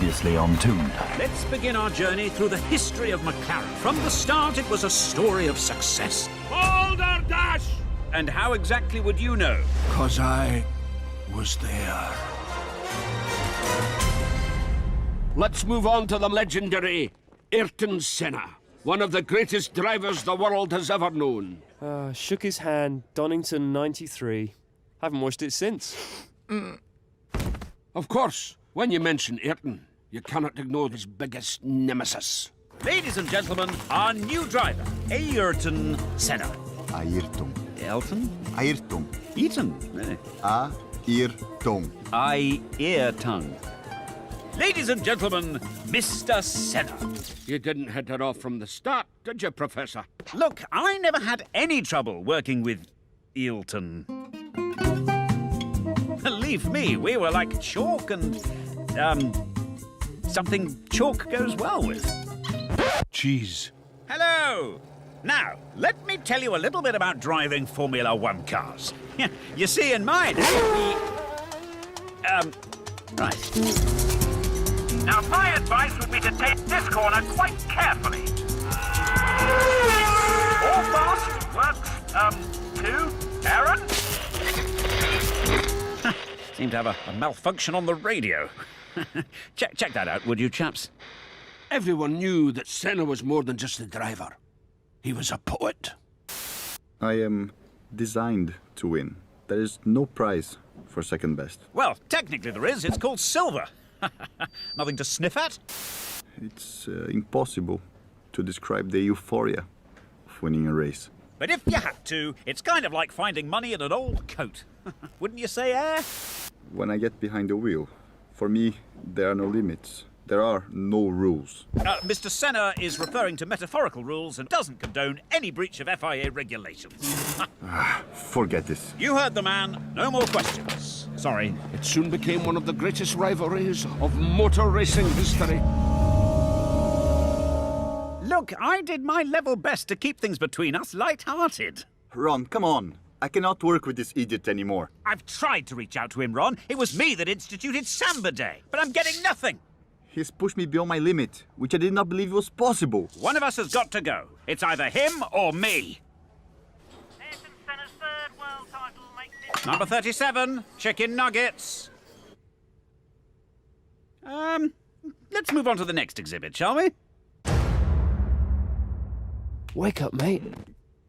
Previously on Tuned. Let's begin our journey through the history of McLaren. From the start, it was a story of success. Boulder Dash! And how exactly would you know? 'Cause I was there. Let's move on to the legendary Ayrton Senna, one of the greatest drivers the world has ever known. Shook his hand, Donington 93. Haven't watched it since. Of course, when you mention Ayrton, you cannot ignore his biggest nemesis. Ladies and gentlemen, our new driver, Ayrton Senna. Ayrton. Elton? Ayrton. Eaton? Really? Ayrton. Ear tongue. Ladies and gentlemen, Mr. Senna. You didn't hit it off from the start, did you, Professor? Look, I never had any trouble working with Ayrton. Believe me, we were like chalk and, something chalk goes well with. Cheese. Hello! Now, let me tell you a little bit about driving Formula One cars. You see, in mine, right. Now, my advice would be to take this corner quite carefully. All fast works, two, Aaron? Seem to have a malfunction on the radio. Check that out, would you, chaps? Everyone knew that Senna was more than just a driver. He was a poet. I am designed to win. There is no prize for second best. Well, technically there is. It's called Silva. Nothing to sniff at? It's impossible to describe the euphoria of winning a race. But if you had to, it's kind of like finding money in an old coat. Wouldn't you say, When I get behind the wheel, for me, there are no limits. There are no rules. Mr. Senna is referring to metaphorical rules and doesn't condone any breach of FIA regulations. Forget this. You heard the man. No more questions. Sorry. It soon became one of the greatest rivalries of motor racing history. Look, I did my level best to keep things between us light-hearted. Ron, come on. I cannot work with this idiot anymore. I've tried to reach out to him, Ron. It was me that instituted Samba Day, but I'm getting nothing. He's pushed me beyond my limit, which I did not believe was possible. One of us has got to go. It's either him or me. Ayrton Senna's third world title makes it... Number 37, chicken nuggets. Let's move on to the next exhibit, shall we? Wake up, mate.